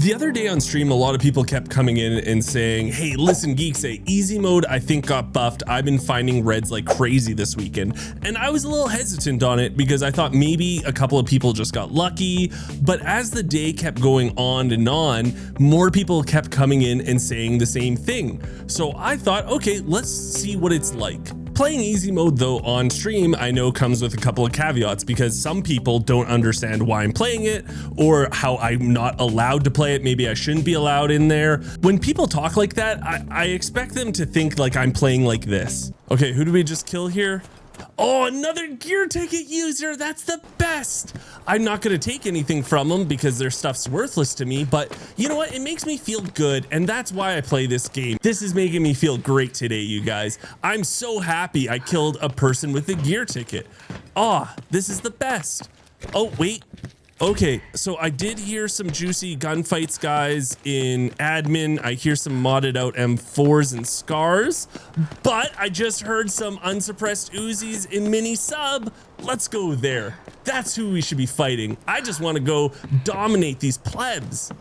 The other day on stream, a lot of people kept coming in and saying, hey, listen, Geekseh, easy mode I think got buffed. I've been finding reds like crazy this weekend. And I was a little hesitant on it because I thought maybe a couple of people just got lucky. But as the day kept going on and on, more people kept coming in and saying the same thing. So I thought, okay, let's see what it's like. Playing easy mode though on stream, I know comes with a couple of caveats because some people don't understand why I'm playing it or how I'm not allowed to play it. Maybe I shouldn't be allowed in there. When people talk like that, I expect them to think like I'm playing like this. Okay, who do we just kill here? Oh, another gear ticket user. That's the best. I'm not going to take anything from them because their stuff's worthless to me, but you know what? It makes me feel good, and that's why I play this game. This is making me feel great today, you guys. I'm so happy I killed a person with a gear ticket. Oh, this is the best. Oh, wait. Okay, so I did hear some juicy gunfights, guys, in admin. I hear some modded out M4s and scars, but I just heard some unsuppressed Uzis in mini sub. Let's go there. That's who we should be fighting. I just want to go dominate these plebs.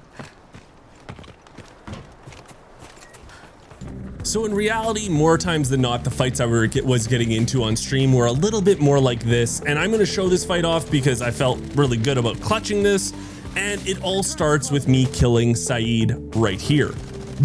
So in reality, more times than not, the fights I was getting into on stream were a little bit more like this, and I'm going to show this fight off because I felt really good about clutching this, and it all starts with me killing Saeed right here.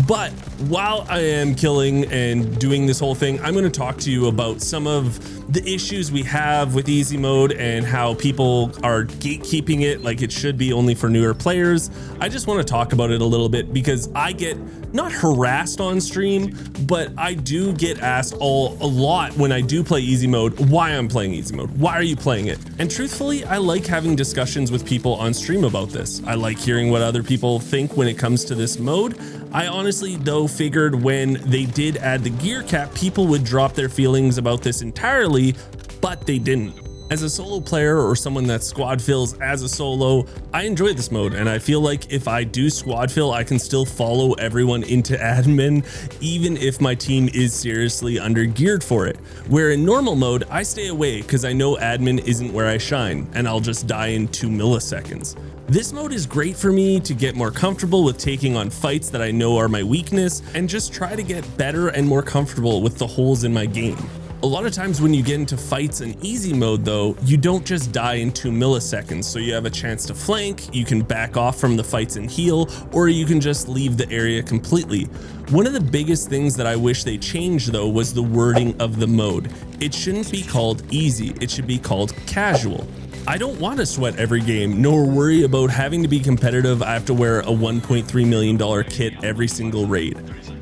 But while I am killing and doing this whole thing, I'm going to talk to you about some of the issues we have with easy mode and how people are gatekeeping it like it should be only for newer players. I just want to talk about it a little bit because I get not harassed on stream, but I do get asked a lot when I do play easy mode, why I'm playing easy mode. Why are you playing it? And truthfully, I like having discussions with people on stream about this. I like hearing what other people think when it comes to this mode. I honestly, though, figured when they did add the gear cap, people would drop their feelings about this entirely, but they didn't. As a solo player or someone that squad fills as a solo, I enjoy this mode, and I feel like if I do squad fill, I can still follow everyone into admin, even if my team is seriously under geared for it. Where in normal mode, I stay away because I know admin isn't where I shine, and I'll just die in 2 milliseconds. This mode is great for me to get more comfortable with taking on fights that I know are my weakness and just try to get better and more comfortable with the holes in my game. A lot of times when you get into fights in easy mode though, you don't just die in 2 milliseconds, so you have a chance to flank, you can back off from the fights and heal, or you can just leave the area completely. One of the biggest things that I wish they changed though was the wording of the mode. It shouldn't be called easy, it should be called casual. I don't want to sweat every game, nor worry about having to be competitive. I have to wear a $1.3 million kit every single raid.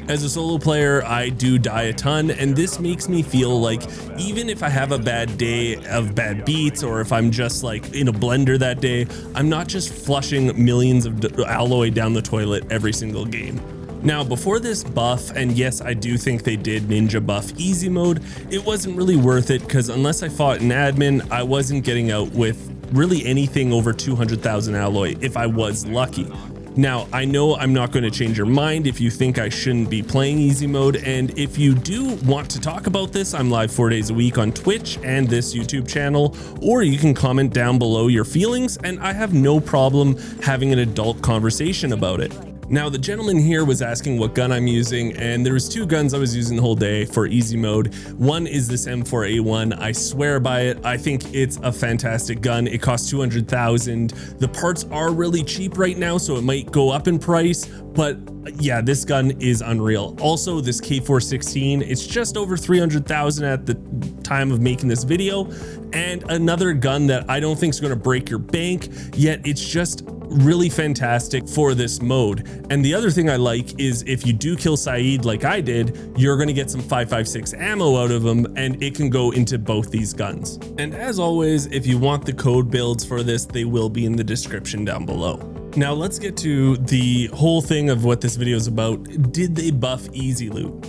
As a solo player, I do die a ton, and this makes me feel like even if I have a bad day of bad beats, or if I'm just like in a blender that day, I'm not just flushing millions of alloy down the toilet every single game. Now, before this buff, and yes, I do think they did ninja buff easy mode, it wasn't really worth it because unless I fought in admin, I wasn't getting out with really anything over 200,000 alloy if I was lucky. Now, I know I'm not going to change your mind if you think I shouldn't be playing easy mode, and if you do want to talk about this, I'm live 4 days a week on Twitch and this YouTube channel, or you can comment down below your feelings, and I have no problem having an adult conversation about it. Now, the gentleman here was asking what gun I'm using, and there was 2 guns I was using the whole day for easy mode. One is this M4A1. I swear by it. I think it's a fantastic gun. It costs 200,000. The parts are really cheap right now, so it might go up in price, but yeah, this gun is unreal. Also, this K416, it's just over 300,000 at the time of making this video, and another gun that I don't think is going to break your bank, yet it's just really fantastic for this mode. And the other thing I like is if you do kill Saeed like I did, you're going to get some 5.56 ammo out of him, and it can go into both these guns. And as always, if you want the code builds for this, they will be in the description down below. Now let's get to the whole thing of what this video is about. Did they buff easy loot?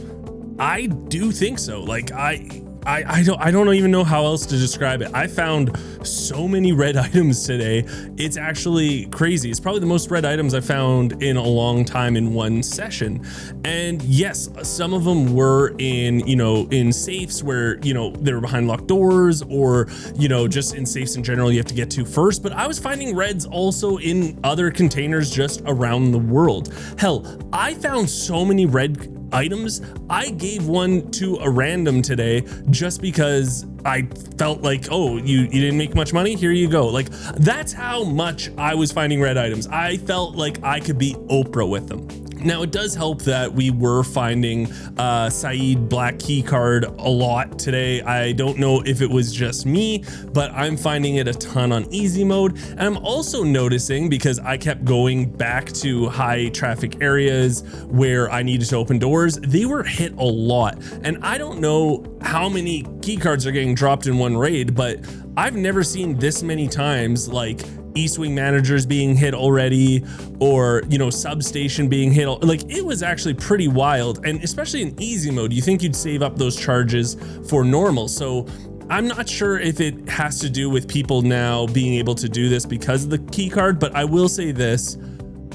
I do think so. Like, I don't even know how else to describe it. I found so many red items today. It's actually crazy. It's probably the most red items I found in a long time in one session. And yes, some of them were in, you know, in safes where, you know, they were behind locked doors, or, you know, just in safes in general you have to get to first. But I was finding reds also in other containers just around the world. Hell, I found so many red items. I gave one to a random today just because I felt like, oh, you didn't make much money, here you go. Like, that's how much I was finding red items. I felt like I could be Oprah with them. Now, it does help that we were finding Saeed Black Key Card a lot today. I don't know if it was just me, but I'm finding it a ton on easy mode. And I'm also noticing, because I kept going back to high traffic areas where I needed to open doors, they were hit a lot. And I don't know how many key cards are getting dropped in one raid, but I've never seen this many times, like East Wing managers being hit already, or, you know, substation being hit. Like, it was actually pretty wild. And especially in easy mode, you think you'd save up those charges for normal. So I'm not sure if it has to do with people now being able to do this because of the key card, but I will say this.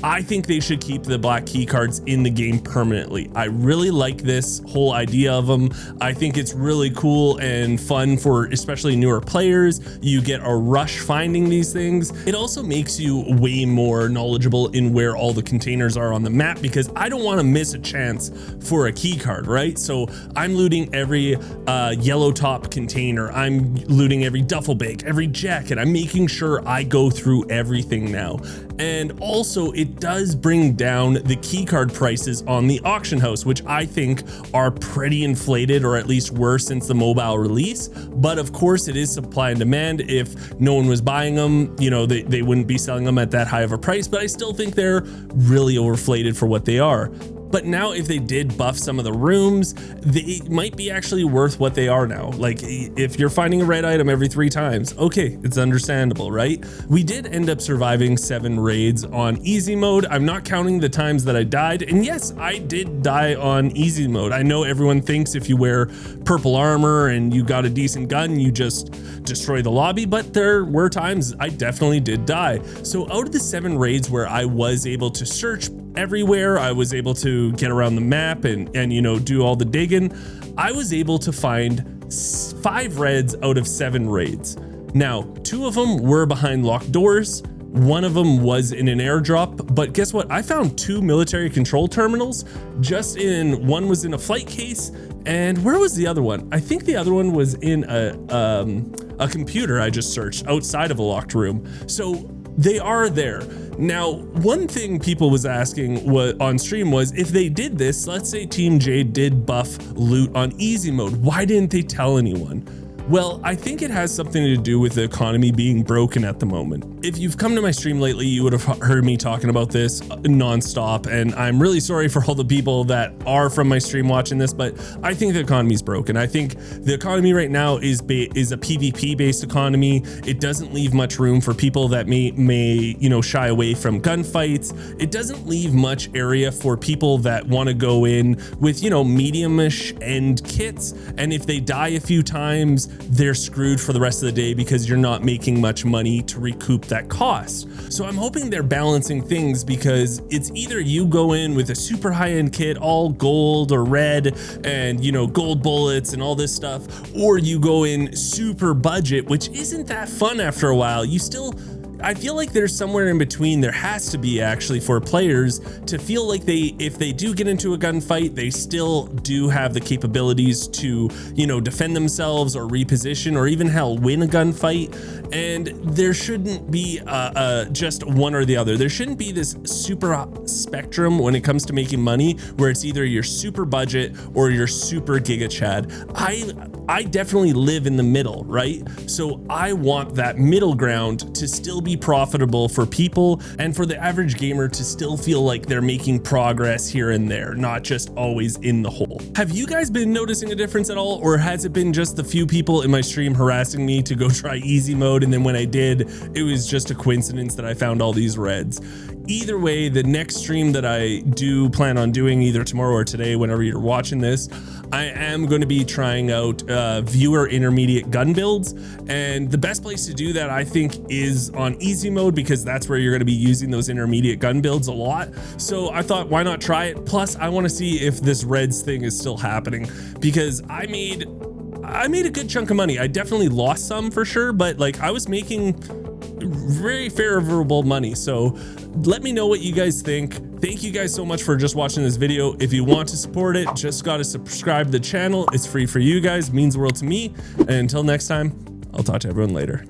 I think they should keep the black key cards in the game permanently. I really like this whole idea of them. I think it's really cool and fun for especially newer players. You get a rush finding these things. It also makes you way more knowledgeable in where all the containers are on the map, because I don't want to miss a chance for a key card, right? So I'm looting every yellow top container. I'm looting every duffel bag, every jacket. I'm making sure I go through everything now. And also, it does bring down the keycard prices on the auction house, which I think are pretty inflated, or at least were since the mobile release. But of course, it is supply and demand. If no one was buying them, you know, they wouldn't be selling them at that high of a price. But I still think they're really overflated for what they are. But now, if they did buff some of the rooms, they might be actually worth what they are now. Like, if you're finding a red item every 3 times, okay, it's understandable, right? We did end up surviving 7 raids on easy mode. I'm not counting the times that I died. And yes, I did die on easy mode. I know everyone thinks if you wear purple armor and you got a decent gun, you just destroy the lobby, but there were times I definitely did die. So out of the 7 raids where I was able to search everywhere, I was able to get around the map and you know, do all the digging, I was able to find 5 reds out of 7 raids. Now, 2 of them were behind locked doors. 1 of them was in an airdrop, but guess what? I found 2 military control terminals. One was in a flight case, and where was the other one? I think the other one was in a computer I just searched outside of a locked room. So they are there. Now, one thing people was asking on stream was, if they did this, let's say Team J did buff loot on easy mode, why didn't they tell anyone? Well, I think it has something to do with the economy being broken at the moment. If you've come to my stream lately, you would have heard me talking about this nonstop, and I'm really sorry for all the people that are from my stream watching this, but I think the economy's broken. I think the economy right now is a PvP based economy. It doesn't leave much room for people that may you know, shy away from gunfights. It doesn't leave much area for people that want to go in with, you know, medium-ish end kits, and if they die a few times, they're screwed for the rest of the day because you're not making much money to recoup that cost. So I'm hoping they're balancing things, because it's either you go in with a super high-end kit, all gold or red, and, you know, gold bullets and all this stuff, or you go in super budget, which isn't that fun after a while. I feel like there's somewhere in between. There has to be, actually, for players to feel like if they do get into a gunfight, they still do have the capabilities to, you know, defend themselves or reposition, or even hell, win a gunfight. And there shouldn't be just one or the other. There shouldn't be this super spectrum when it comes to making money, where it's either you're super budget or you're super giga chad. I definitely live in the middle, right? So I want that middle ground to still be profitable for people, and for the average gamer to still feel like they're making progress here and there, not just always in the hole. Have you guys been noticing a difference at all, or has it been just the few people in my stream harassing me to go try easy mode, and then when I did, it was just a coincidence that I found all these reds? either way, the next stream that I do plan on doing either tomorrow or today, whenever you're watching this, I am going to be trying out viewer intermediate gun builds. And the best place to do that, I think, is on easy mode, because that's where you're going to be using those intermediate gun builds a lot. So I thought, why not try it? Plus, I want to see if this Reds thing is still happening, because I made a good chunk of money. I definitely lost some for sure, but like I was making very favorable money. So let me know what you guys think. Thank you guys so much for just watching this video. If you want to support it, just got to subscribe to the channel. It's free for you guys, means the world to me. And until next time, I'll talk to everyone later.